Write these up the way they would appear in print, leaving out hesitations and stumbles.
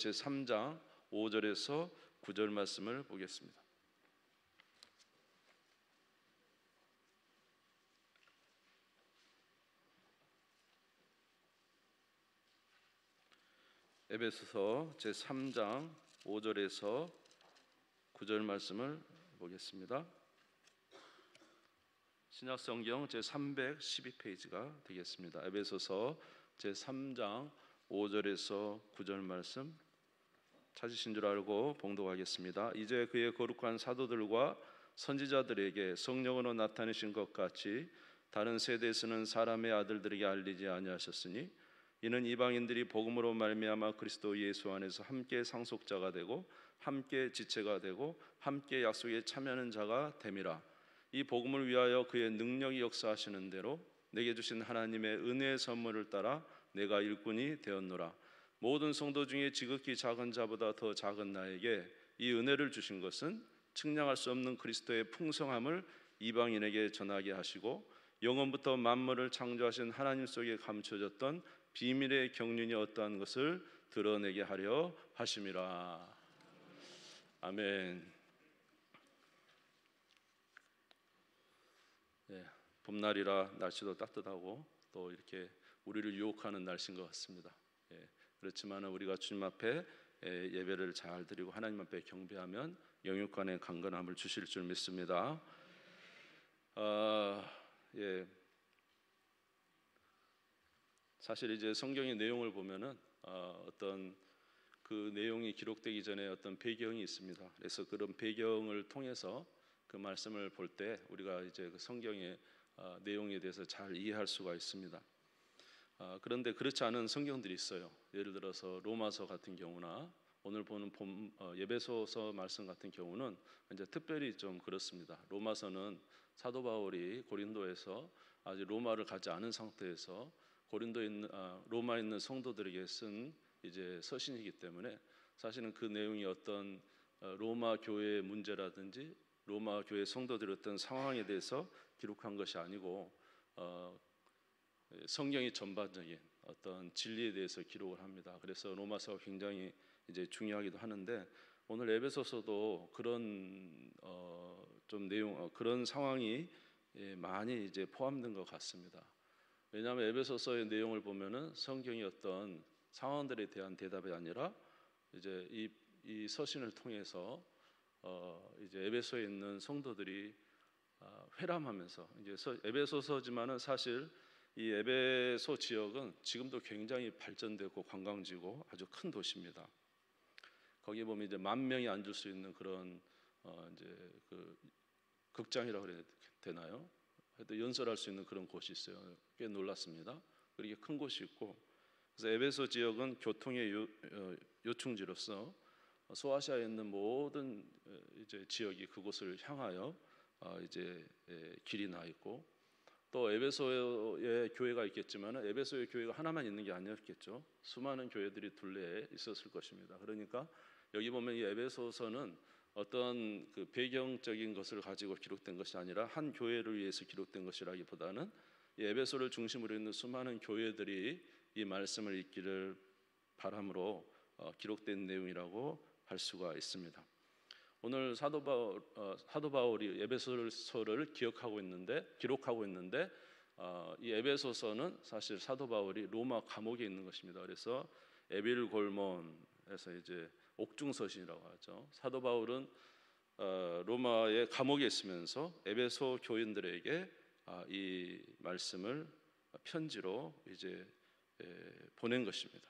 제3장 5절에서 9절 말씀을 보겠습니다. 에베소서 제3장 5절에서 9절 말씀을 보겠습니다. 신약성경 제312페이지가 되겠습니다. 에베소서 제3장 5절에서 9절 말씀 찾으신 줄 알고 봉독하겠습니다. 이제 그의 거룩한 사도들과 선지자들에게 성령으로 나타내신 것 같이 다른 세대에서는 사람의 아들들에게 알리지 아니하셨으니 이는 이방인들이 복음으로 말미암아 그리스도 예수 안에서 함께 상속자가 되고 함께 지체가 되고 함께 약속에 참여하는 자가 됨이라. 이 복음을 위하여 그의 능력이 역사하시는 대로 내게 주신 하나님의 은혜의 선물을 따라 내가 일꾼이 되었노라. 모든 성도 중에 지극히 작은 자보다 더 작은 나에게 이 은혜를 주신 것은 측량할 수 없는 그리스도의 풍성함을 이방인에게 전하게 하시고 영원부터 만물을 창조하신 하나님 속에 감춰졌던 비밀의 경륜이 어떠한 것을 드러내게 하려 하심이라. 아멘. 네, 봄날이라 날씨도 따뜻하고 또 이렇게 우리를 유혹하는 날씨인 것 같습니다. 그렇지만 우리가 주님 앞에 예배를 잘 드리고 하나님 앞에 경배하면 영육간의 강건함을 주실 줄 믿습니다. 사실 이제 성경의 내용을 보면은 어떤 그 내용이 기록되기 전에 어떤 배경이 있습니다. 그래서 그런 배경을 통해서 그 말씀을 볼 때 우리가 이제 그 성경의 내용에 대해서 잘 이해할 수가 있습니다. 그런데 그렇지 않은 성경들이 있어요. 예를 들어서 로마서 같은 경우나 오늘 보는 예배소서 말씀 같은 경우는 이제 특별히 좀 그렇습니다. 로마서는 사도 바울이 고린도에서 아직 로마를 가지 않은 상태에서 고린도에 있는 로마에 있는 성도들에게 쓴 이제 서신이기 때문에 사실은 그 내용이 어떤 로마 교회의 문제라든지 로마 교회 성도들의 어떤 상황에 대해서 기록한 것이 아니고 성경이 전반적인 어떤 진리에 대해서 기록을 합니다. 그래서 로마서가 굉장히 이제 중요하기도 하는데 오늘 에베소서도 그런 좀 내용 그런 상황이 많이 이제 포함된 것 같습니다. 왜냐하면 에베소서의 내용을 보면은 성경이 어떤 상황들에 대한 대답이 아니라 이제 이 서신을 통해서 이제 에베소에 있는 성도들이 회람하면서 이제 에베소서지만은 사실 이 에베소 지역은 지금도 굉장히 발전되고 관광지고 아주 큰 도시입니다. 거기 보면 이제 10,000명이 앉을 수 있는 그런 이제 그 극장이라고 해야 되나요? 하여튼 연설할 수 있는 그런 곳이 있어요. 꽤 놀랐습니다. 그렇게 큰 곳이 있고, 그래서 에베소 지역은 교통의 요충지로서 소아시아에 있는 모든 이제 지역이 그곳을 향하여 이제 길이 나 있고, 또 에베소에 교회가 있겠지만 에베소의 교회가 하나만 있는 게 아니었겠죠. 수많은 교회들이 둘레에 있었을 것입니다. 그러니까 여기 보면 이 에베소서는 어떤 그 배경적인 것을 가지고 기록된 것이 아니라 한 교회를 위해서 기록된 것이라기보다는 이 에베소를 중심으로 있는 수많은 교회들이 이 말씀을 읽기를 바람으로 기록된 내용이라고 할 수가 있습니다. 오늘 사도 바울이 에베소서를 기록하고 있는데 이 에베소서는 사실 사도 바울이 로마 감옥에 있는 것입니다. 그래서 에빌골몬에서 이제 옥중서신이라고 하죠. 사도 바울은 로마의 감옥에 있으면서 에베소 교인들에게 이 말씀을 편지로 이제 보낸 것입니다.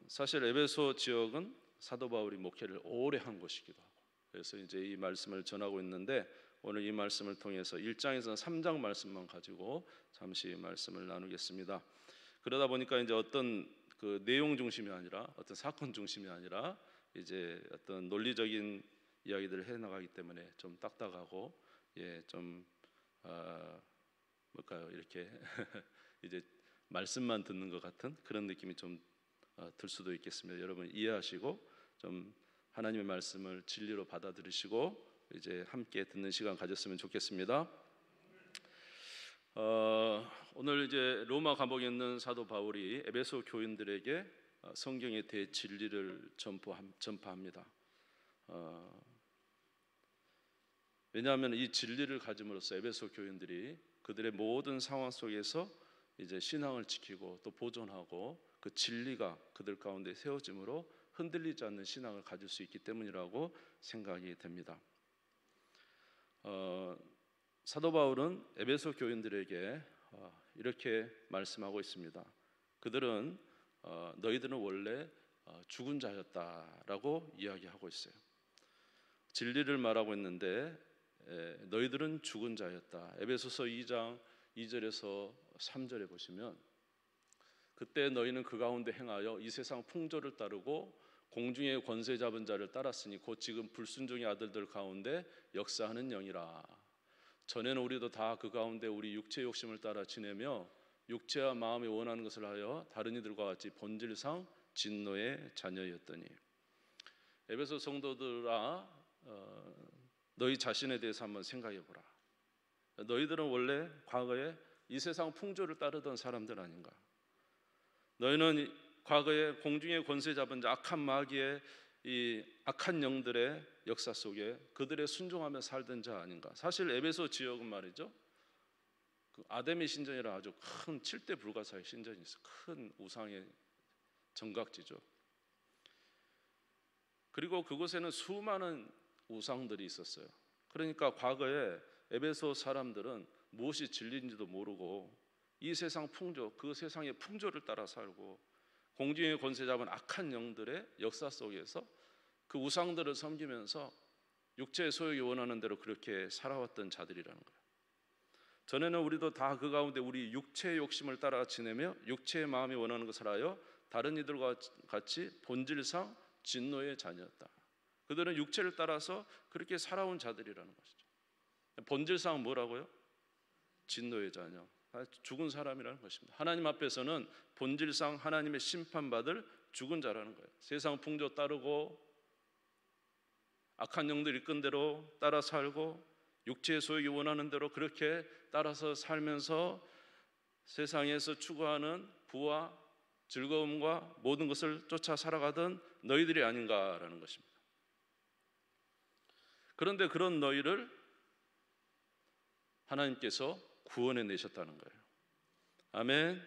사실 에베소 지역은 사도 바울이 목회를 오래 한 곳이기도 하고, 그래서 이제 이 말씀을 전하고 있는데 오늘 이 말씀을 통해서 1장에서 3장 말씀만 가지고 잠시 말씀을 나누겠습니다. 그러다 보니까 이제 어떤 그 내용 중심이 아니라 어떤 사건 중심이 아니라 이제 어떤 논리적인 이야기들을 해 나가기 때문에 좀 딱딱하고 좀 뭘까요? 이렇게 이제 말씀만 듣는 것 같은 그런 느낌이 좀 들 수도 있겠습니다. 여러분 이해하시고 좀 하나님의 말씀을 진리로 받아들이시고 이제 함께 듣는 시간 가졌으면 좋겠습니다. 오늘 이제 로마 감옥에 있는 사도 바울이 에베소 교인들에게 성경의 대진리를 전파합니다. 왜냐하면 이 진리를 가짐으로써 에베소 교인들이 그들의 모든 상황 속에서 이제 신앙을 지키고 또 보존하고 그 진리가 그들 가운데 세워짐으로 흔들리지 않는 신앙을 가질 수 있기 때문이라고 생각이 됩니다. 사도 바울은 에베소 교인들에게 이렇게 말씀하고 있습니다. 그들은 너희들은 원래 죽은 자였다라고 이야기하고 있어요. 진리를 말하고 있는데 너희들은 죽은 자였다. 에베소서 2장 2절에서 3절에 보시면 그때 너희는 그 가운데 행하여 이 세상 풍조를 따르고 공중의 권세 잡은 자를 따랐으니 곧 지금 불순종의 아들들 가운데 역사하는 영이라. 전에는 우리도 다 그 가운데 우리 육체의 욕심을 따라 지내며 육체와 마음이 원하는 것을 하여 다른 이들과 같이 본질상 진노의 자녀였더니. 에베소 성도들아, 너희 자신에 대해서 한번 생각해 보라. 너희들은 원래 과거에 이 세상 풍조를 따르던 사람들 아닌가? 너희는 과거에 공중의 권세 잡은 자 악한 마귀의 이 악한 영들의 역사 속에 그들의 순종하며 살던 자 아닌가? 사실 에베소 지역은 말이죠, 그 아담의 신전이라 아주 큰 7대 불가사의 신전이 있어. 큰 우상의 정각지죠. 그리고 그곳에는 수많은 우상들이 있었어요. 그러니까 과거에 에베소 사람들은 무엇이 진리인지도 모르고 이 세상 풍조, 그 세상의 풍조를 따라 살고 공중의 권세 잡은 악한 영들의 역사 속에서 그 우상들을 섬기면서 육체의 소욕이 원하는 대로 그렇게 살아왔던 자들이라는 거예요. 전에는 우리도 다 그 가운데 우리 육체의 욕심을 따라 지내며 육체의 마음이 원하는 것을 하여 다른 이들과 같이 본질상 진노의 자녀였다. 그들은 육체를 따라서 그렇게 살아온 자들이라는 것이죠. 본질상 뭐라고요? 진노의 자녀, 죽은 사람이라는 것입니다. 하나님 앞에서는 본질상 하나님의 심판받을 죽은 자라는 거예요. 세상 풍조 따르고 악한 영들 이끈 대로 따라 살고 육체의 소욕이 원하는 대로 그렇게 따라서 살면서 세상에서 추구하는 부와 즐거움과 모든 것을 쫓아 살아가던 너희들이 아닌가라는 것입니다. 그런데 그런 너희를 하나님께서 구원해 내셨다는 거예요. 아멘.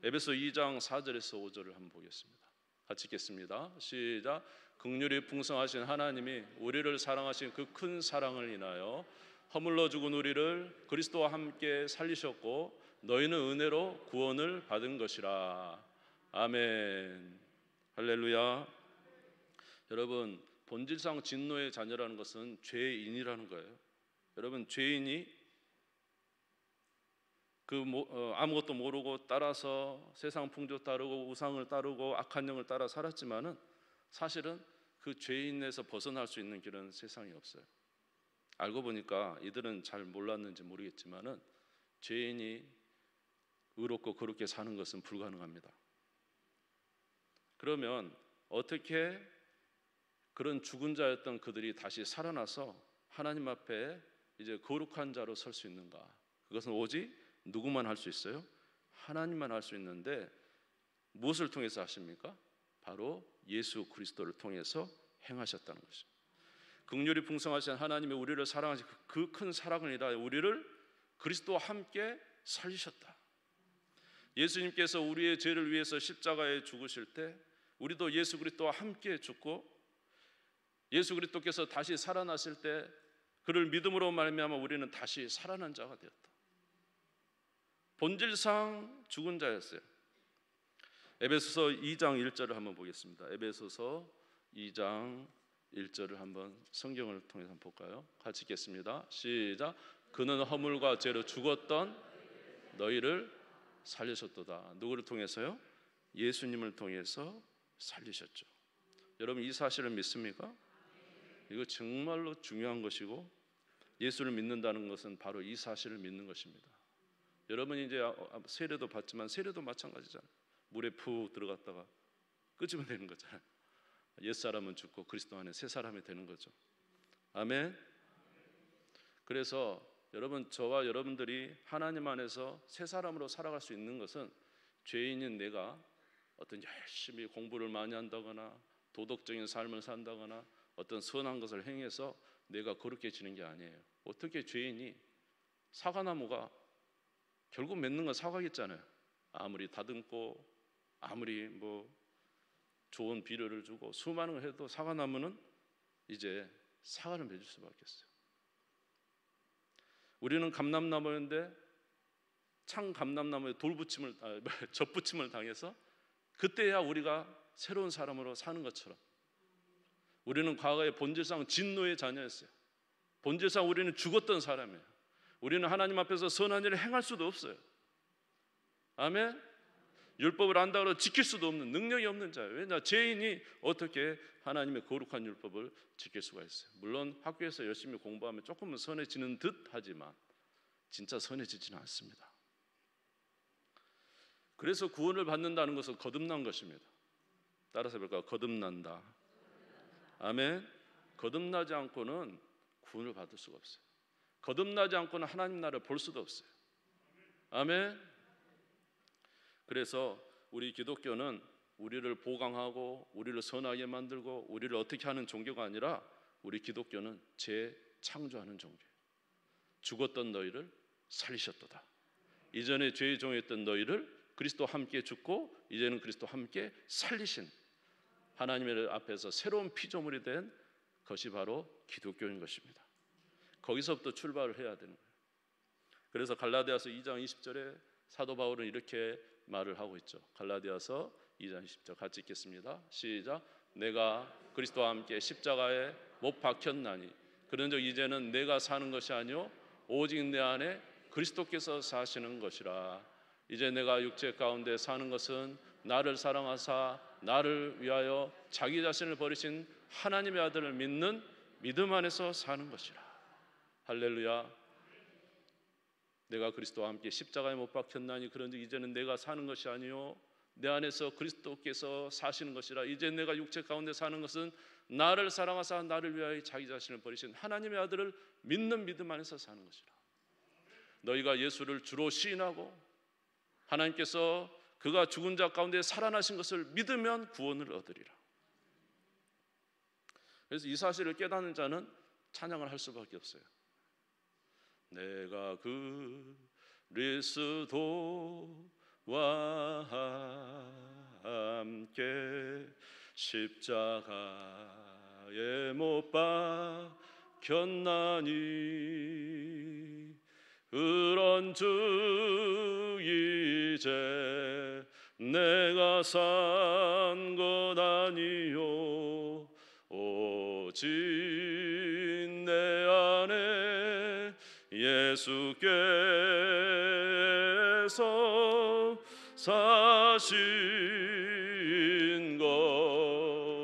에베소 2장 4절에서 5절을 한번 보겠습니다. 같이 읽겠습니다. 시작. 긍휼이 풍성하신 하나님이 우리를 사랑하신 그 큰 사랑을 인하여 허물러 죽은 우리를 그리스도와 함께 살리셨고 너희는 은혜로 구원을 받은 것이라. 아멘. 할렐루야. 여러분, 본질상 진노의 자녀라는 것은 죄인이라는 거예요. 여러분, 죄인이 아무것도 모르고 따라서 세상 풍조 따르고 우상을 따르고 악한 영을 따라 살았지만은 사실은 그 죄인에서 벗어날 수 있는 길은 세상에 없어요. 알고 보니까 이들은 잘 몰랐는지 모르겠지만은 죄인이 의롭고 거룩게 사는 것은 불가능합니다. 그러면 어떻게 그런 죽은 자였던 그들이 다시 살아나서 하나님 앞에 이제 거룩한 자로 설 수 있는가? 그것은 오직 누구만 할 수 있어요? 하나님만 할 수 있는데 무엇을 통해서 하십니까? 바로 예수 그리스도를 통해서 행하셨다는 것입니다. 긍휼이 풍성하신 하나님이 우리를 사랑하신 그 큰 사랑을 인하여 우리를 그리스도와 함께 살리셨다. 예수님께서 우리의 죄를 위해서 십자가에 죽으실 때 우리도 예수 그리스도와 함께 죽고 예수 그리스도께서 다시 살아나실 때 그를 믿음으로 말미암아 우리는 다시 살아난 자가 되었다. 본질상 죽은 자였어요. 에베소서 2장 1절을 한번 보겠습니다. 에베소서 2장 1절을 한번 성경을 통해서 한번 볼까요? 같이 읽겠습니다. 시작. 그는 허물과 죄로 죽었던 너희를 살리셨도다. 누구를 통해서요? 예수님을 통해서 살리셨죠. 여러분, 이 사실을 믿습니까? 이거 정말로 중요한 것이고 예수를 믿는다는 것은 바로 이 사실을 믿는 것입니다. 여러분이 이제 세례도 받지만 세례도 마찬가지잖아요. 물에 푹 들어갔다가 끄집어 내는 거잖아요. 옛사람은 죽고 그리스도 안에 새 사람이 되는 거죠. 아멘. 그래서 여러분, 저와 여러분들이 하나님 안에서 새 사람으로 살아갈 수 있는 것은 죄인인 내가 어떤 열심히 공부를 많이 한다거나 도덕적인 삶을 산다거나 어떤 선한 것을 행해서 내가 거룩해지는 게 아니에요. 어떻게 죄인이, 사과나무가 결국 맺는 건 사과겠잖아요. 아무리 다듬고 아무리 좋은 비료를 주고 수많은 걸 해도 사과나무는 이제 사과를 맺을 수밖에 없어요. 우리는 감람나무인데 창 감람나무에 젖붙임을 당해서 그때야 우리가 새로운 사람으로 사는 것처럼, 우리는 과거에 본질상 진노의 자녀였어요. 본질상 우리는 죽었던 사람이에요. 우리는 하나님 앞에서 선한 일을 행할 수도 없어요. 아멘. 율법을 안다고 해서 지킬 수도 없는, 능력이 없는 자예요. 왜냐? 죄인이 어떻게 하나님의 거룩한 율법을 지킬 수가 있어요? 물론 학교에서 열심히 공부하면 조금은 선해지는 듯 하지만 진짜 선해지지는 않습니다. 그래서 구원을 받는다는 것은 거듭난 것입니다. 따라서 볼까요? 거듭난다. 아멘. 거듭나지 않고는 구원을 받을 수가 없어요. 거듭나지 않고는 하나님 나라를 볼 수도 없어요. 아멘. 그래서 우리 기독교는 우리를 보강하고 우리를 선하게 만들고 우리를 어떻게 하는 종교가 아니라, 우리 기독교는 재창조하는 종교예요. 죽었던 너희를 살리셨도다. 이전에 죄의 종이었던 너희를 그리스도와 함께 죽고 이제는 그리스도와 함께 살리신, 하나님의 앞에서 새로운 피조물이 된 것이 바로 기독교인 것입니다. 거기서부터 출발을 해야 되는 거예요. 그래서 갈라디아서 2장 20절에 사도 바울은 이렇게 말을 하고 있죠. 갈라디아서 2장 20절 같이 읽겠습니다. 시작. 내가 그리스도와 함께 십자가에 못 박혔나니 그런즉 이제는 내가 사는 것이 아니요 오직 내 안에 그리스도께서 사시는 것이라. 이제 내가 육체 가운데 사는 것은 나를 사랑하사 나를 위하여 자기 자신을 버리신 하나님의 아들을 믿는 믿음 안에서 사는 것이라. 할렐루야. 내가 그리스도와 함께 십자가에 못 박혔나니 그런즉 이제는 내가 사는 것이 아니요 내 안에서 그리스도께서 사시는 것이라. 이제 내가 육체 가운데 사는 것은 나를 사랑하사 나를 위하여 자기 자신을 버리신 하나님의 아들을 믿는 믿음 안에서 사는 것이라. 너희가 예수를 주로 시인하고 하나님께서 그가 죽은 자 가운데 살아나신 것을 믿으면 구원을 얻으리라. 그래서 이 사실을 깨닫는 자는 찬양을 할 수밖에 없어요. 내가 그리스도와 함께 십자가에 못 박혔나니 그런즉 이제 내가 산 것 아니요 오직 내 안에 예수께서 사신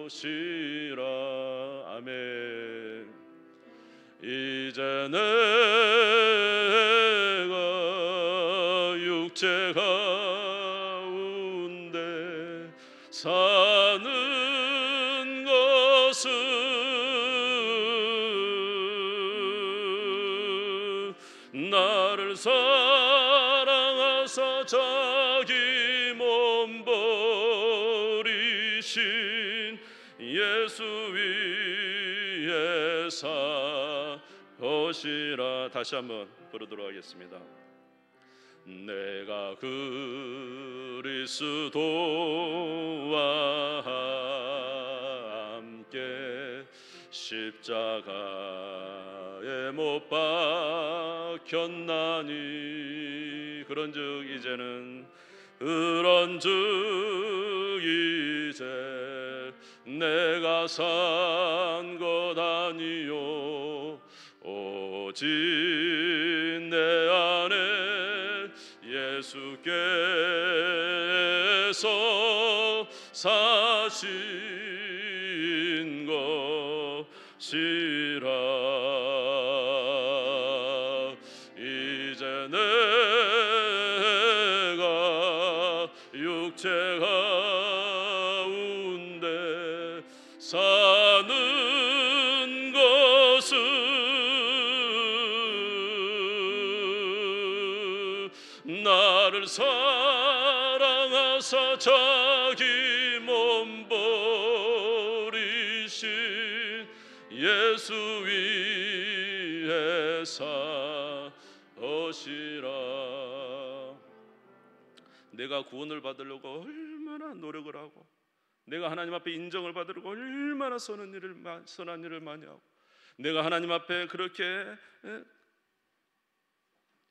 것이라. 아멘. 이제 내가 육체 가운데 사는 것은 나를 사랑하사 자기 몸 버리신 예수 위에 사 것이라. 다시 한번 부르도록 하겠습니다. 내가 그리스도와 함께 십자가에 못 박혔나니 그런즉 이제 내가 산 것 아니요 오직 내 안에 예수께서 사신 것이라. 이제 내가 육체 가운데 사는 것은 나를 사랑하사 자기 몸 버리신 예수 위에 사시라. 내가 구원을 받으려고 얼마나 노력을 하고, 내가 하나님 앞에 인정을 받으려고 얼마나 선한 일을 많이 하고, 내가 하나님 앞에 그렇게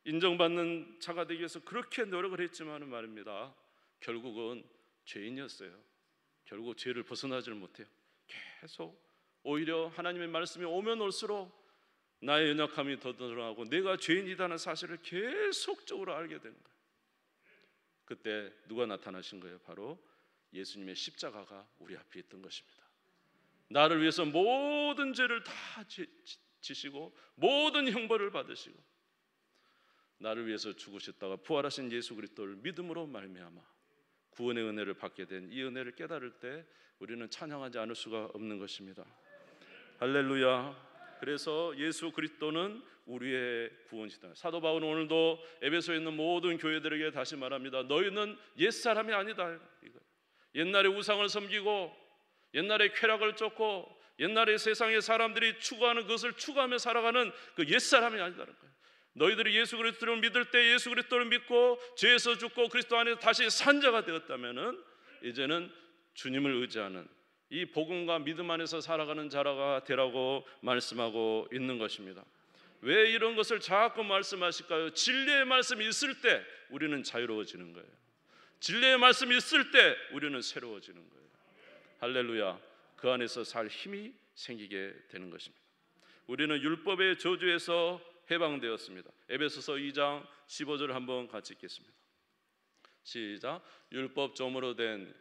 인정받는 자가 되기 위해서 그렇게 노력을 했지만은 말입니다, 결국은 죄인이었어요. 결국 죄를 벗어나지를 못해요. 계속 오히려 하나님의 말씀이 오면 올수록 나의 연약함이 더 드러나고 내가 죄인이라는 사실을 계속적으로 알게 되는 거예요. 그때 누가 나타나신 거예요? 바로 예수님의 십자가가 우리 앞에 있던 것입니다. 나를 위해서 모든 죄를 다 지시고 모든 형벌을 받으시고 나를 위해서 죽으셨다가 부활하신 예수 그리스도를 믿음으로 말미암아 구원의 은혜를 받게 된 이 은혜를 깨달을 때 우리는 찬양하지 않을 수가 없는 것입니다. 할렐루야. 그래서 예수 그리스도는 우리의 구원이시다. 사도 바울은 오늘도 에베소에 있는 모든 교회들에게 다시 말합니다. 너희는 옛사람이 아니다. 옛날에 우상을 섬기고 옛날에 쾌락을 쫓고 옛날에 세상의 사람들이 추구하는 것을 추구하며 살아가는 그 옛사람이 아니다는 거예요. 너희들이 예수 그리스도를 믿을 때 예수 그리스도를 믿고 죄에서 죽고 그리스도 안에서 다시 산 자가 되었다면은 이제는 주님을 의지하는 이 복음과 믿음 안에서 살아가는 자라가 되라고 말씀하고 있는 것입니다. 왜 이런 것을 자꾸 말씀하실까요? 진리의 말씀이 있을 때 우리는 자유로워지는 거예요. 진리의 말씀이 있을 때 우리는 새로워지는 거예요. 할렐루야. 그 안에서 살 힘이 생기게 되는 것입니다. 우리는 율법의 저주에서 해방되었습니다. 에베소서 2장 15절을 한번 같이 읽겠습니다. 시작. 율법 조문으로 된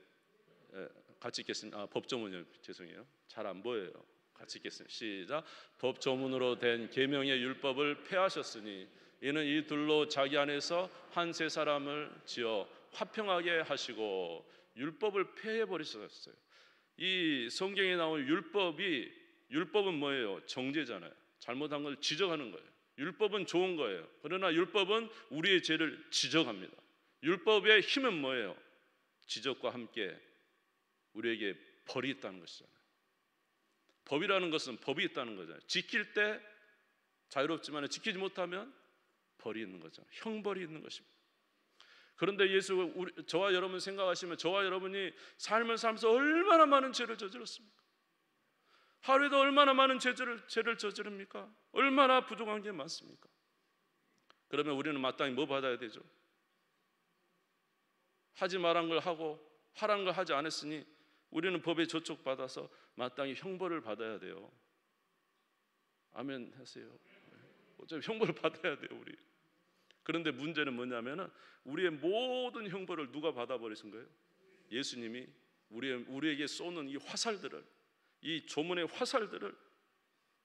같이 읽겠습니다. 법조문이요. 죄송해요. 잘 안 보여요. 같이 읽겠습니다. 시작. 법조문으로 된 계명의 율법을 폐하셨으니 이는 이 둘로 자기 안에서 한 세 사람을 지어 화평하게 하시고 율법을 폐해 버리셨어요. 이 성경에 나온 율법은 뭐예요? 정죄잖아요. 잘못한 걸 지적하는 거예요. 율법은 좋은 거예요. 그러나 율법은 우리의 죄를 지적합니다. 율법의 힘은 뭐예요? 지적과 함께 우리에게 벌이 있다는 것이잖아요. 법이라는 것은 법이 있다는 거잖아요. 지킬 때 자유롭지만 지키지 못하면 벌이 있는 거죠. 형벌이 있는 것입니다. 그런데 저와 여러분 생각하시면 저와 여러분이 삶을 살면서 얼마나 많은 죄를 저질렀습니까? 하루에도 얼마나 많은 죄를 저지릅니까? 얼마나 부족한 게 많습니까? 그러면 우리는 마땅히 뭐 받아야 되죠? 하지 말한 걸 하고 하라는 걸 하지 않았으니 우리는 법에 저촉받아서 마땅히 형벌을 받아야 돼요. 아멘 하세요. 어차피 형벌을 받아야 돼요 우리. 그런데 문제는 뭐냐면은 우리의 모든 형벌을 누가 받아버리신 거예요? 예수님이 우리에게 쏘는 이 화살들을, 이 조문의 화살들을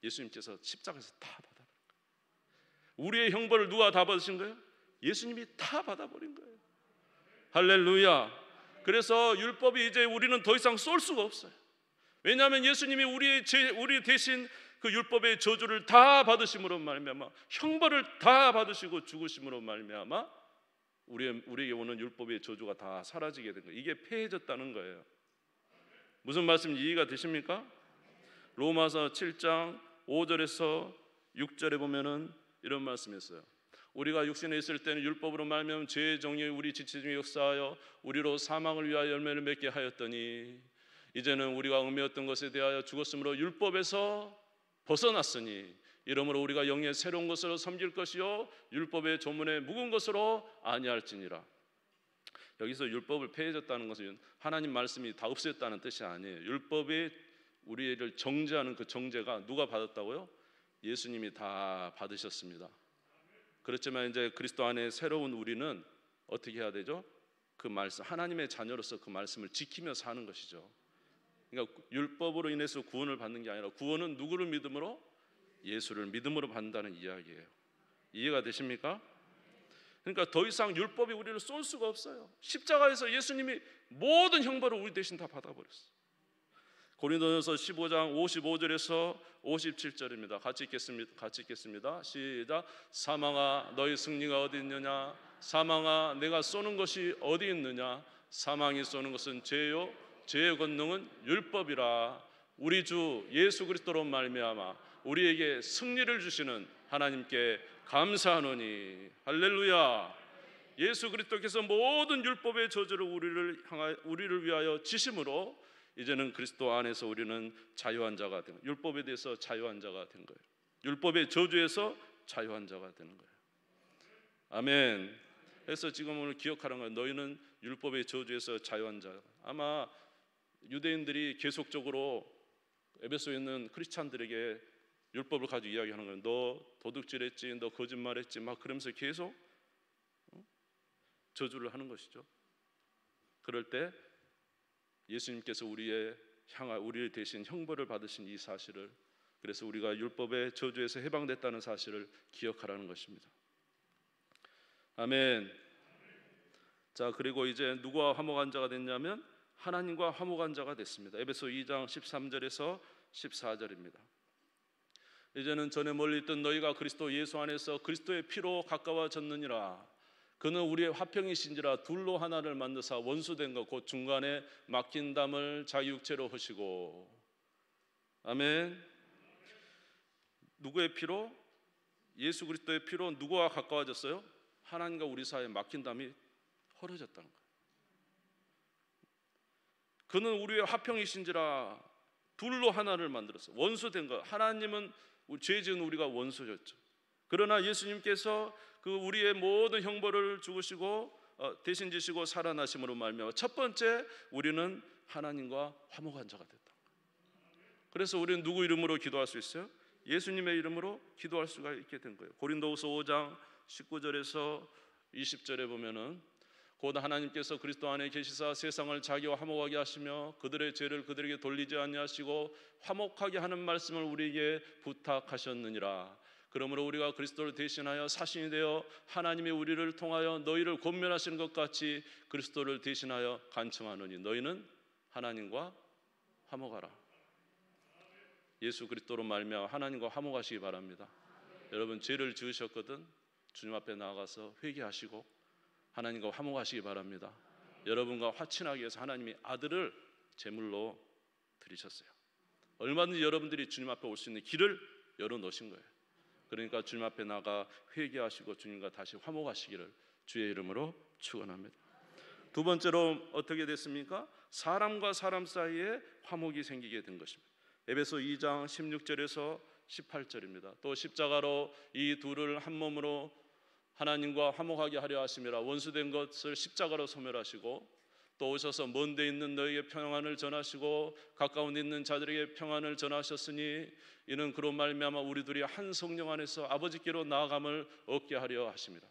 예수님께서 십자가에서 다 받아버린 거예요. 우리의 형벌을 누가 다 받으신 거예요? 예수님이 다 받아버린 거예요. 할렐루야. 그래서 율법이 이제 우리는 더 이상 쏠 수가 없어요. 왜냐하면 예수님이 우리 대신 그 율법의 저주를 다 받으심으로 말미암아 형벌을 다 받으시고 죽으심으로 말미암아 우리에게 오는 율법의 저주가 다 사라지게 된 거예요. 이게 폐해졌다는 거예요. 무슨 말씀인지 이해가 되십니까? 로마서 7장 5절에서 6절에 보면은 이런 말씀이 있어요. 우리가 육신에 있을 때는 율법으로 말미암아 죄의 정욕이 우리 지체 중에 역사하여 우리로 사망을 위하여 열매를 맺게 하였더니 이제는 우리가 얽매였던 것에 대하여 죽었으므로 율법에서 벗어났으니 이러므로 우리가 영의 새로운 것으로 섬길 것이요 율법의 조문에 묵은 것으로 아니할지니라. 여기서 율법을 폐해졌다는 것은 하나님 말씀이 다 없어졌다는 뜻이 아니에요. 율법이 우리를 정죄하는 그 정죄가 누가 받았다고요? 예수님이 다 받으셨습니다. 그렇지만 이제 그리스도 안에 새로운 우리는 어떻게 해야 되죠? 그 말씀, 하나님의 자녀로서 그 말씀을 지키며 사는 것이죠. 그러니까 율법으로 인해서 구원을 받는 게 아니라 구원은 누구를 믿음으로? 예수를 믿음으로 받는다는 이야기예요. 이해가 되십니까? 그러니까 더 이상 율법이 우리를 쏠 수가 없어요. 십자가에서 예수님이 모든 형벌을 우리 대신 다 받아버렸어요. 고린도전서 15장 55절에서 57절입니다. 같이 읽겠습니다. 시작. 사망아 너희 승리가 어디 있느냐? 사망아 내가 쏘는 것이 어디 있느냐? 사망이 쏘는 것은 죄요 죄의 권능은 율법이라. 우리 주 예수 그리스도로 말미암아 우리에게 승리를 주시는 하나님께 감사하노니. 할렐루야. 예수 그리스도께서 모든 율법의 저주를 우리를 위하여 지심으로 이제는 그리스도 안에서 우리는 자유한 자가 된 거예요. 율법에 대해서 자유한 자가 된 거예요. 율법의 저주에서 자유한 자가 되는 거예요. 아멘. 그래서 지금 오늘 기억하는 거예요. 너희는 율법의 저주에서 자유한 자. 아마 유대인들이 계속적으로 에베소에 있는 크리스찬들에게 율법을 가지고 이야기하는 거예요. 너 도둑질했지, 너 거짓말했지, 막 그러면서 계속 저주를 하는 것이죠. 그럴 때 예수님께서 우리를 대신 형벌을 받으신 이 사실을, 그래서 우리가 율법의 저주에서 해방됐다는 사실을 기억하라는 것입니다. 아멘. 자, 그리고 이제 누구와 화목한 자가 됐냐면 하나님과 화목한 자가 됐습니다. 에베소 2장 13절에서 14절입니다. 이제는 전에 멀리 있던 너희가 그리스도 예수 안에서 그리스도의 피로 가까워졌느니라. 그는 우리의 화평이신지라 둘로 하나를 만드사 원수된 것 곧 중간에 막힌 담을 자기 육체로 하시고. 아멘. 누구의 피로? 예수 그리스도의 피로 누구와 가까워졌어요? 하나님과 우리 사이에 막힌 담이 헐어졌다는 거예요. 그는 우리의 화평이신지라 둘로 하나를 만들었어요. 원수된 것. 하나님은 죄 지은 우리가 원수였죠. 그러나 예수님께서 그 우리의 모든 형벌을 죽으시고 대신 지시고 살아나심으로 말미암아 첫 번째 우리는 하나님과 화목한 자가 됐다. 그래서 우리는 누구 이름으로 기도할 수 있어요? 예수님의 이름으로 기도할 수가 있게 된 거예요. 고린도후서 5장 19절에서 20절에 보면은 곧 하나님께서 그리스도 안에 계시사 세상을 자기와 화목하게 하시며 그들의 죄를 그들에게 돌리지 아니하시고 화목하게 하는 말씀을 우리에게 부탁하셨느니라. 그러므로 우리가 그리스도를 대신하여 사신이 되어 하나님이 우리를 통하여 너희를 권면하시는 것 같이 그리스도를 대신하여 간청하노니 너희는 하나님과 화목하라. 예수 그리스도로 말미암아 하나님과 화목하시기 바랍니다. 여러분 죄를 지으셨거든 주님 앞에 나아가서 회개하시고 하나님과 화목하시기 바랍니다. 여러분과 화친하기 위해서 하나님이 아들을 제물로 드리셨어요. 얼마든지 여러분들이 주님 앞에 올 수 있는 길을 열어놓으신 거예요. 그러니까 주님 앞에 나가 회개하시고 주님과 다시 화목하시기를 주의 이름으로 축원합니다. 두 번째로 어떻게 됐습니까? 사람과 사람 사이에 화목이 생기게 된 것입니다. 에베소 2장 16절에서 18절입니다. 또 십자가로 이 둘을 한 몸으로 하나님과 화목하게 하려 하심이라. 원수된 것을 십자가로 소멸하시고 또 오셔서 먼 데 있는 너희에게 평안을 전하시고 가까운 데 있는 자들에게 평안을 전하셨으니 이는 그로 말미암아 우리 둘이 한 성령 안에서 아버지께로 나아감을 얻게 하려 하심이라.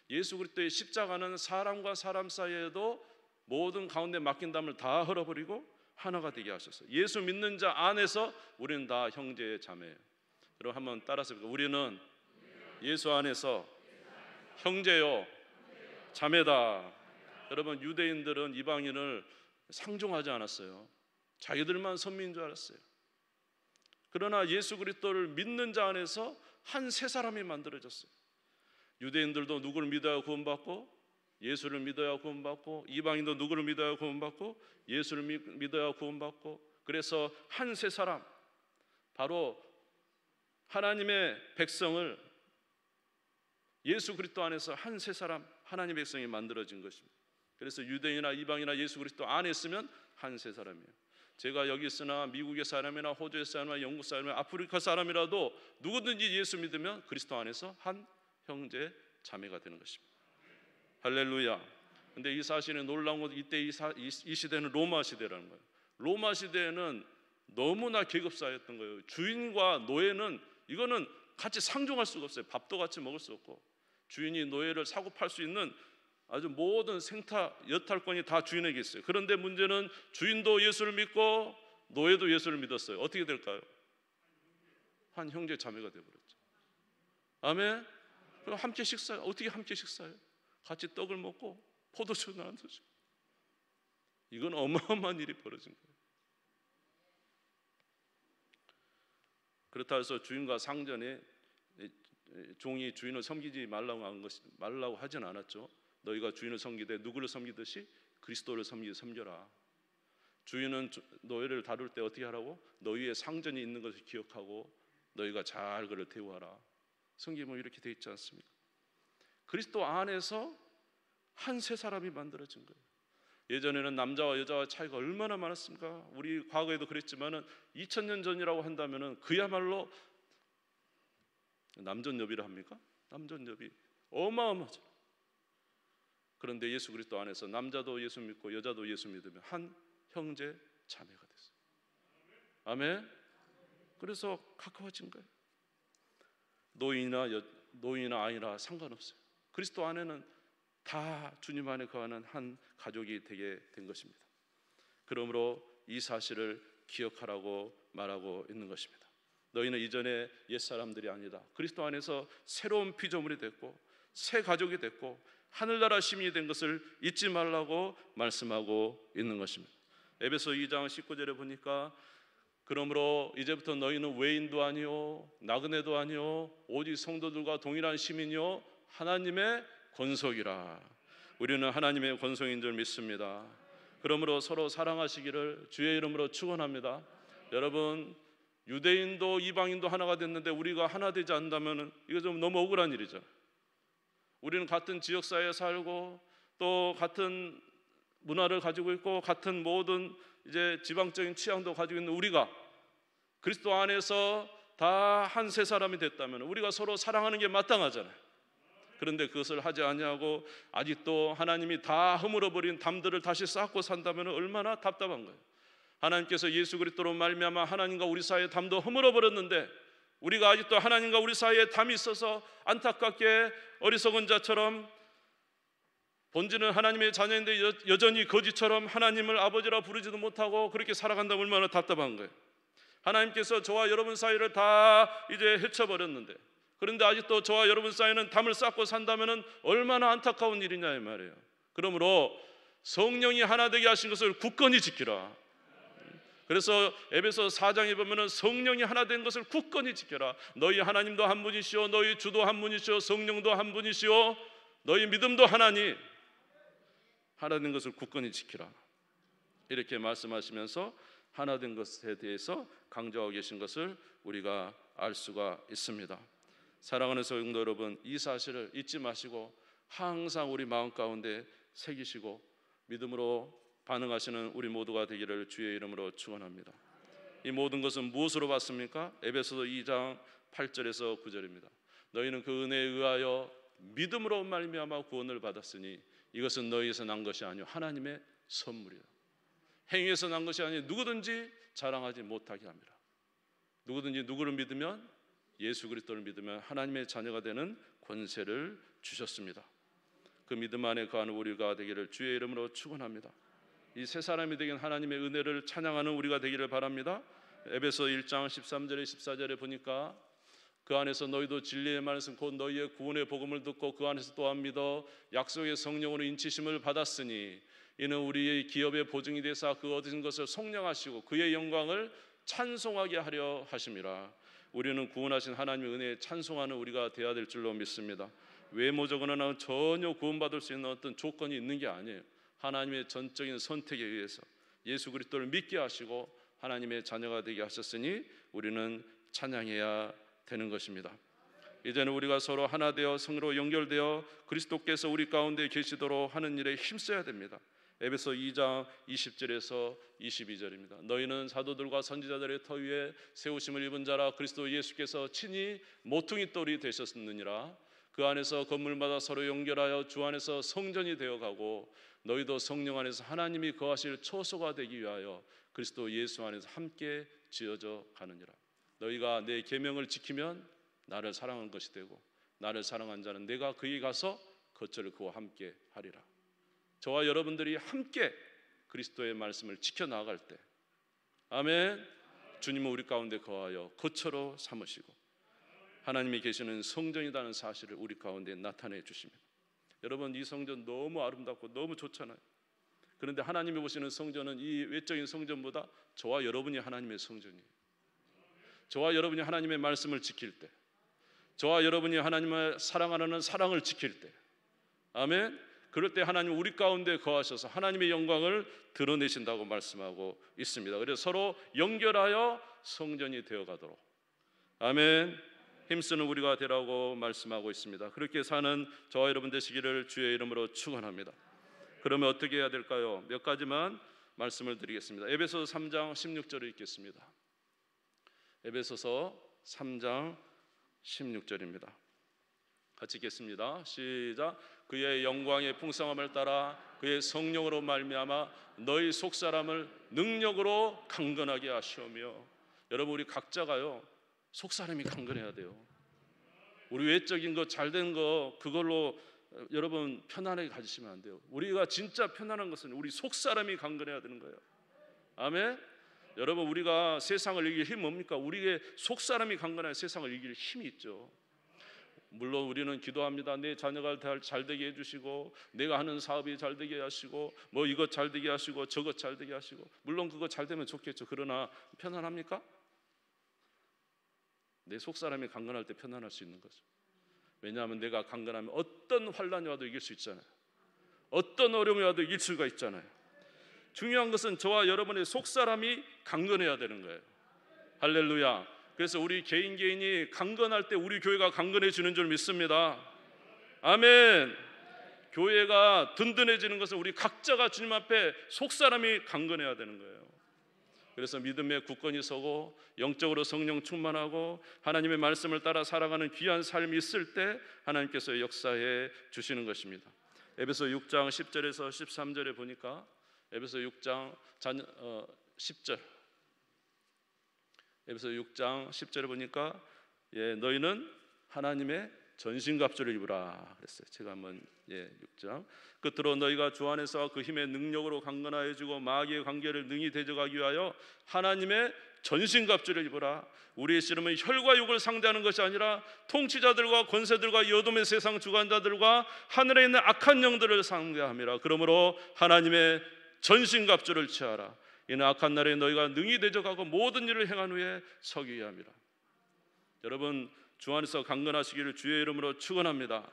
예수 그리스도의 십자가는 사람과 사람 사이에도 모든 가운데 막힌 담을 다 헐어버리고 하나가 되게 하셨어요. 예수 믿는 자 안에서 우리는 다 형제 자매예요. 여러분 한번 따라서 해볼까요? 우리는 예수 안에서 형제요 자매다. 여러분 유대인들은 이방인을 상종하지 않았어요. 자기들만 선민인 줄 알았어요. 그러나 예수 그리스도를 믿는 자 안에서 한 세 사람이 만들어졌어요. 유대인들도 누구를 믿어야 구원받고 예수를 믿어야 구원받고, 이방인도 누구를 믿어야 구원받고 예수를 믿어야 구원받고, 그래서 한 세 사람, 바로 하나님의 백성을 예수 그리스도 안에서 한 세 사람 하나님의 백성이 만들어진 것입니다. 그래서 유대인이나 이방이나 예수 그리스도 안에 있으면 한 세 사람이에요. 제가 여기 있으나 미국의 사람이나 호주의 사람이나 영국 사람이나 아프리카 사람이라도 누구든지 예수 믿으면 그리스도 안에서 한 형제 자매가 되는 것입니다. 할렐루야. 근데 이 사실은 놀라운 것은 이때 이 시대는 로마 시대라는 거예요. 로마 시대에는 너무나 계급사였던 거예요. 주인과 노예는 이거는 같이 상종할 수가 없어요. 밥도 같이 먹을 수 없고, 주인이 노예를 사고 팔 수 있는 아주 모든 생타 여탈권이 다 주인에게 있어요. 그런데 문제는 주인도 예수를 믿고 노예도 예수를 믿었어요. 어떻게 될까요? 한 형제 자매가 되어버렸죠. 아멘. 그럼 함께 식사해요. 어떻게 함께 식사해요? 같이 떡을 먹고 포도주 나눠주고. 이건 어마어마한 일이 벌어진 거예요. 그렇다 해서 주인과 상전에 종이 주인을 섬기지 말라고 하진 않았죠. 너희가 주인을 섬기되 누구를 섬기듯이 그리스도를 섬겨라. 주인은 너희를 다룰 때 어떻게 하라고? 너희의 상전이 있는 것을 기억하고 너희가 잘 그를 대우하라. 성경은 이렇게 되어 있지 않습니까? 그리스도 안에서 한 세 사람이 만들어진 거예요. 예전에는 남자와 여자와 차이가 얼마나 많았습니까? 우리 과거에도 그랬지만은 2000년 전이라고 한다면은 그야말로 남존여비를 합니까? 남존여비 어마어마하죠. 그런데 예수 그리스도 안에서 남자도 예수 믿고 여자도 예수 믿으면 한 형제 자매가 됐어요. 아멘. 그래서 가까워진 거예요. 노인이나 아이나 상관없어요. 그리스도 안에는 다 주님 안에 거하는 한 가족이 되게 된 것입니다. 그러므로 이 사실을 기억하라고 말하고 있는 것입니다. 너희는 이전에 옛사람들이 아니다. 그리스도 안에서 새로운 피조물이 됐고 새 가족이 됐고 하늘나라 시민이 된 것을 잊지 말라고 말씀하고 있는 것입니다. 에베소 2장 19절에 보니까 그러므로 이제부터 너희는 외인도 아니요 나그네도 아니요 오직 성도들과 동일한 시민이요 하나님의 권속이라. 우리는 하나님의 권속인 줄 믿습니다. 그러므로 서로 사랑하시기를 주의 이름으로 축원합니다. 여러분, 유대인도 이방인도 하나가 됐는데 우리가 하나 되지 않는다면 이거 좀 너무 억울한 일이죠. 우리는 같은 지역사회에 살고 또 같은 문화를 가지고 있고 같은 모든 이제 지방적인 취향도 가지고 있는 우리가 그리스도 안에서 다 한 세 사람이 됐다면 우리가 서로 사랑하는 게 마땅하잖아요. 그런데 그것을 하지 아니하고 아직도 하나님이 다 허물어버린 담들을 다시 쌓고 산다면 얼마나 답답한 거예요. 하나님께서 예수 그리스도로 말미암아 하나님과 우리 사이의 담도 허물어버렸는데 우리가 아직도 하나님과 우리 사이에 담이 있어서 안타깝게 어리석은 자처럼 본질은 하나님의 자녀인데 여전히 거지처럼 하나님을 아버지라 부르지도 못하고 그렇게 살아간다면 얼마나 답답한 거예요. 하나님께서 저와 여러분 사이를 다 이제 헤쳐버렸는데 그런데 아직도 저와 여러분 사이는 담을 쌓고 산다면 얼마나 안타까운 일이냐 이 말이에요. 그러므로 성령이 하나 되게 하신 것을 굳건히 지키라. 그래서 에베소 4장에 보면은 성령이 하나 된 것을 굳건히 지켜라. 너희 하나님도 한 분이시오 너희 주도 한 분이시오 성령도 한 분이시오 너희 믿음도 하나니 하나 된 것을 굳건히 지키라. 이렇게 말씀하시면서 하나 된 것에 대해서 강조하고 계신 것을 우리가 알 수가 있습니다. 사랑하는 성도 여러분, 이 사실을 잊지 마시고 항상 우리 마음 가운데 새기시고 믿음으로 반응하시는 우리 모두가 되기를 주의 이름으로 축원합니다. 이 모든 것은 무엇으로 받습니까? 에베소서 2장 8절에서 9절입니다. 너희는 그 은혜에 의하여 믿음으로 말미암아 구원을 받았으니 이것은 너희에서 난 것이 아니요 하나님의 선물이라. 행위에서 난 것이 아니요 누구든지 자랑하지 못하게 합니다. 누구든지 누구를 믿으면 예수 그리스도를 믿으면 하나님의 자녀가 되는 권세를 주셨습니다. 그 믿음 안에 거하는 우리가 되기를 주의 이름으로 축원합니다. 이 세 사람이 되긴 하나님의 은혜를 찬양하는 우리가 되기를 바랍니다. 에베소 1장 13절에 14절에 보니까 그 안에서 너희도 진리의 말씀 곧 너희의 구원의 복음을 듣고 그 안에서 또한 믿어 약속의 성령으로 인치심을 받았으니 이는 우리의 기업의 보증이 되사 그 얻은 것을 속량하시고 그의 영광을 찬송하게 하려 하심이라. 우리는 구원하신 하나님의 은혜에 찬송하는 우리가 되어야 될 줄로 믿습니다. 외모적으로는 전혀 구원받을 수 있는 어떤 조건이 있는 게 아니에요. 하나님의 전적인 선택에 의해서 예수 그리스도를 믿게 하시고 하나님의 자녀가 되게 하셨으니 우리는 찬양해야 되는 것입니다. 이제는 우리가 서로 하나 되어 성으로 연결되어 그리스도께서 우리 가운데 계시도록 하는 일에 힘써야 됩니다. 에베소 2장 20절에서 22절입니다. 너희는 사도들과 선지자들의 터 위에 세우심을 입은 자라 그리스도 예수께서 친히 모퉁이 돌이 되셨느니라. 그 안에서 건물마다 서로 연결하여 주 안에서 성전이 되어가고 너희도 성령 안에서 하나님이 거하실 초소가 되기 위하여 그리스도 예수 안에서 함께 지어져 가느니라. 너희가 내 계명을 지키면 나를 사랑한 것이 되고 나를 사랑한 자는 내가 그에게 가서 거처를 그와 함께 하리라. 저와 여러분들이 함께 그리스도의 말씀을 지켜나갈 때 아멘 주님은 우리 가운데 거하여 거처로 삼으시고 하나님이 계시는 성전이라는 사실을 우리 가운데 나타내 주십니다. 여러분 이 성전 너무 아름답고 너무 좋잖아요. 그런데 하나님이 보시는 성전은 이 외적인 성전보다 저와 여러분이 하나님의 성전이에요. 저와 여러분이 하나님의 말씀을 지킬 때, 저와 여러분이 하나님을 사랑하는 사랑을 지킬 때, 아멘. 그럴 때 하나님 우리 가운데 거하셔서 하나님의 영광을 드러내신다고 말씀하고 있습니다. 그래서 서로 연결하여 성전이 되어가도록, 아멘, 힘쓰는 우리가 되라고 말씀하고 있습니다. 그렇게 사는 저와 여러분 되시기를 주의 이름으로 축원합니다. 그러면 어떻게 해야 될까요? 몇 가지만 말씀을 드리겠습니다. 에베소서 3장 16절을 읽겠습니다. 에베소서 3장 16절입니다. 같이 읽겠습니다. 시작. 그의 영광의 풍성함을 따라 그의 성령으로 말미암아 너희 속사람을 능력으로 강건하게 하시오며. 여러분, 우리 각자가요 속사람이 강건해야 돼요. 우리 외적인 거 잘된 거 그걸로 여러분 편안하게 가지시면 안 돼요. 우리가 진짜 편안한 것은 우리 속사람이 강건해야 되는 거예요. 아멘. 여러분, 우리가 세상을 이길 힘 뭡니까? 우리의 속사람이 강건해야 세상을 이길 힘이 있죠. 물론 우리는 기도합니다. 내 자녀가 잘 되게 해주시고, 내가 하는 사업이 잘 되게 하시고, 뭐 이것 잘 되게 하시고, 저것 잘 되게 하시고, 물론 그거 잘 되면 좋겠죠. 그러나 편안합니까? 내 속사람이 강건할 때 편안할 수 있는 거죠. 왜냐하면 내가 강건하면 어떤 환난이 와도 이길 수 있잖아요. 어떤 어려움이 와도 이길 수가 있잖아요. 중요한 것은 저와 여러분의 속사람이 강건해야 되는 거예요. 할렐루야. 그래서 우리 개인이 강건할 때 우리 교회가 강건해지는 줄 믿습니다. 아멘. 교회가 든든해지는 것은 우리 각자가 주님 앞에 속사람이 강건해야 되는 거예요. 그래서 믿음의 굳건히 서고 영적으로 성령 충만하고 하나님의 말씀을 따라 살아가는 귀한 삶이 있을 때 하나님께서 역사해 주시는 것입니다. 에베소 6장 10절에서 13절에 보니까, 에베소 6장 10절, 에베소 6장 10절에 보니까 너희는 하나님의 전신갑주를 입으라 그랬어요. 제가 한번 6장 끝으로 너희가 주 안에서 그 힘의 능력으로 강건하여지고 마귀의 관계를 능히 대적하기 위하여 하나님의 전신갑주를 입으라. 우리의 씨름은 혈과 육을 상대하는 것이 아니라 통치자들과 권세들과 이 어둠의 세상 주관자들과 하늘에 있는 악한 영들을 상대함이라. 그러므로 하나님의 전신갑주를 취하라. 이는 악한 날에 너희가 능히 대적하고 모든 일을 행한 후에 서기 위함이라. 여러분, 주 안에서 강건하시기를 주의 이름으로 축원합니다.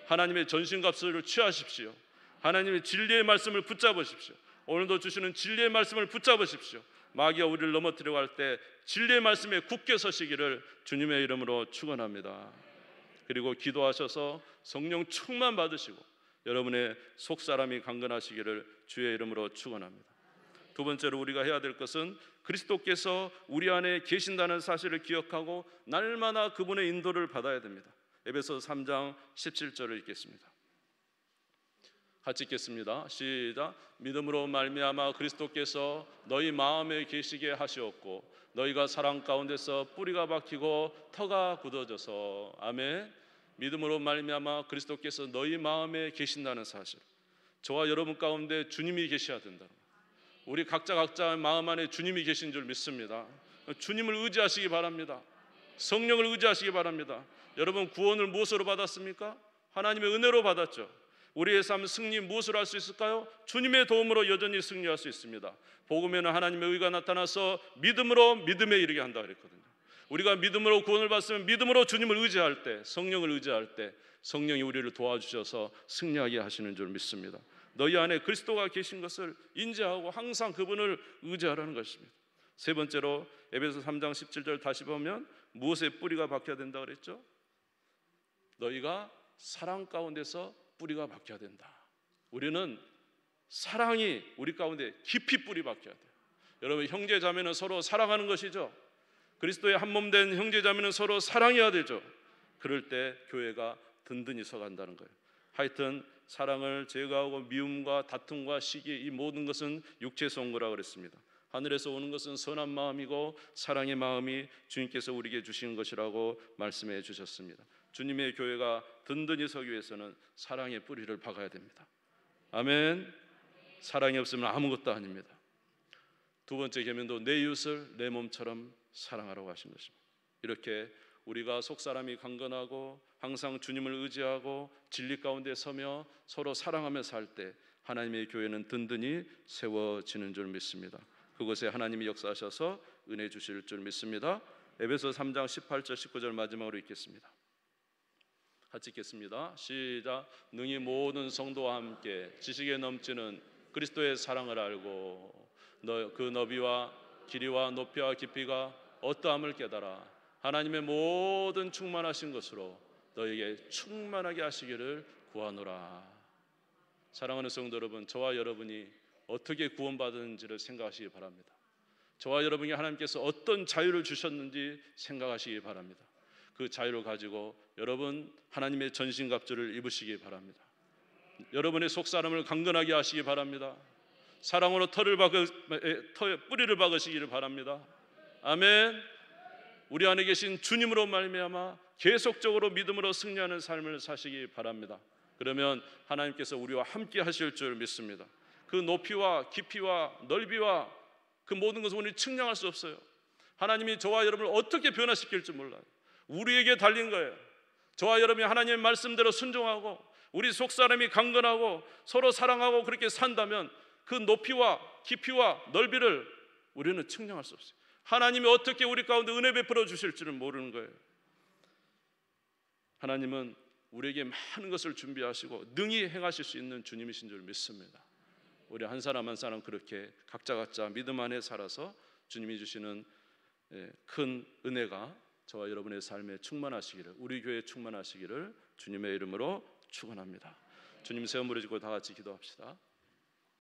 하나님의 전신갑주를 취하십시오. 하나님의 진리의 말씀을 붙잡으십시오. 오늘도 주시는 진리의 말씀을 붙잡으십시오. 마귀가 우리를 넘어뜨리려고 할 때 진리의 말씀에 굳게 서시기를 주님의 이름으로 축원합니다. 그리고 기도하셔서 성령 충만 받으시고 여러분의 속사람이 강건하시기를 주의 이름으로 축원합니다. 두 번째로 우리가 해야 될 것은 그리스도께서 우리 안에 계신다는 사실을 기억하고 날마다 그분의 인도를 받아야 됩니다. 에베소서 3장 17절을 읽겠습니다. 같이 읽겠습니다. 시작. 믿음으로 말미암아 그리스도께서 너희 마음에 계시게 하시었고 너희가 사랑 가운데서 뿌리가 박히고 터가 굳어져서. 아멘. 믿음으로 말미암아 그리스도께서 너희 마음에 계신다는 사실, 저와 여러분 가운데 주님이 계셔야 된다. 우리 각자 마음 안에 주님이 계신 줄 믿습니다. 주님을 의지하시기 바랍니다. 성령을 의지하시기 바랍니다. 여러분, 구원을 무엇으로 받았습니까? 하나님의 은혜로 받았죠. 우리의 삶 승리 무엇으로 할 수 있을까요? 주님의 도움으로 여전히 승리할 수 있습니다. 복음에는 하나님의 의가 나타나서 믿음으로 믿음에 이르게 한다 그랬거든요. 우리가 믿음으로 구원을 받으면 믿음으로 주님을 의지할 때, 성령을 의지할 때 성령이 우리를 도와주셔서 승리하게 하시는 줄 믿습니다. 너희 안에 그리스도가 계신 것을 인지하고 항상 그분을 의지하라는 것입니다. 세 번째로 에베소 3장 17절 다시 보면 무엇에 뿌리가 박혀야 된다 그랬죠? 너희가 사랑 가운데서 뿌리가 박혀야 된다. 우리는 사랑이 우리 가운데 깊이 뿌리 박혀야 돼요. 여러분, 형제 자매는 서로 사랑하는 것이죠. 그리스도의 한 몸 된 형제 자매는 서로 사랑해야 되죠. 그럴 때 교회가 든든히 서간다는 거예요. 하여튼 사랑을 제거하고 미움과 다툼과 시기, 이 모든 것은 육체에서 온 거라고 그랬습니다. 하늘에서 오는 것은 선한 마음이고 사랑의 마음이 주님께서 우리에게 주신 것이라고 말씀해 주셨습니다. 주님의 교회가 든든히 서기 위해서는 사랑의 뿌리를 박아야 됩니다. 아멘. 사랑이 없으면 아무것도 아닙니다. 두 번째 계명도 내 이웃을 내 몸처럼 사랑하라고 하신 것입니다. 이렇게 우리가 속사람이 강건하고 항상 주님을 의지하고 진리 가운데 서며 서로 사랑하며 살 때 하나님의 교회는 든든히 세워지는 줄 믿습니다. 그곳에 하나님이 역사하셔서 은혜 주실 줄 믿습니다. 에베소 3장 18절 19절 마지막으로 읽겠습니다. 같이 읽겠습니다. 시작. 능히 모든 성도와 함께 지식에 넘치는 그리스도의 사랑을 알고 그 너비와 길이와 높이와 깊이가 어떠함을 깨달아 하나님의 모든 충만하신 것으로 너에게 충만하게 하시기를 구하노라. 사랑하는 성도 여러분, 저와 여러분이 어떻게 구원받았는지를 생각하시기 바랍니다. 저와 여러분이 하나님께서 어떤 자유를 주셨는지 생각하시기 바랍니다. 그 자유를 가지고 여러분 하나님의 전신갑주를 입으시기 바랍니다. 여러분의 속사람을 강건하게 하시기 바랍니다. 사랑으로 뿌리를 박으시기를 바랍니다. 아멘. 우리 안에 계신 주님으로 말미암아 계속적으로 믿음으로 승리하는 삶을 사시기 바랍니다. 그러면 하나님께서 우리와 함께 하실 줄 믿습니다. 그 높이와 깊이와 넓이와 그 모든 것을 우리 측량할 수 없어요. 하나님이 저와 여러분을 어떻게 변화시킬지 몰라요. 우리에게 달린 거예요. 저와 여러분이 하나님의 말씀대로 순종하고 우리 속사람이 강건하고 서로 사랑하고 그렇게 산다면 그 높이와 깊이와 넓이를 우리는 측량할 수 없어요. 하나님이 어떻게 우리 가운데 은혜 베풀어 주실지는 모르는 거예요. 하나님은 우리에게 많은 것을 준비하시고 능히 행하실 수 있는 주님이신 줄 믿습니다. 우리 한 사람 한 사람 그렇게 각자 믿음 안에 살아서 주님이 주시는 큰 은혜가 저와 여러분의 삶에 충만하시기를, 우리 교회에 충만하시기를 주님의 이름으로 축원합니다. 주님 세 번 부르짖고 다 같이 기도합시다.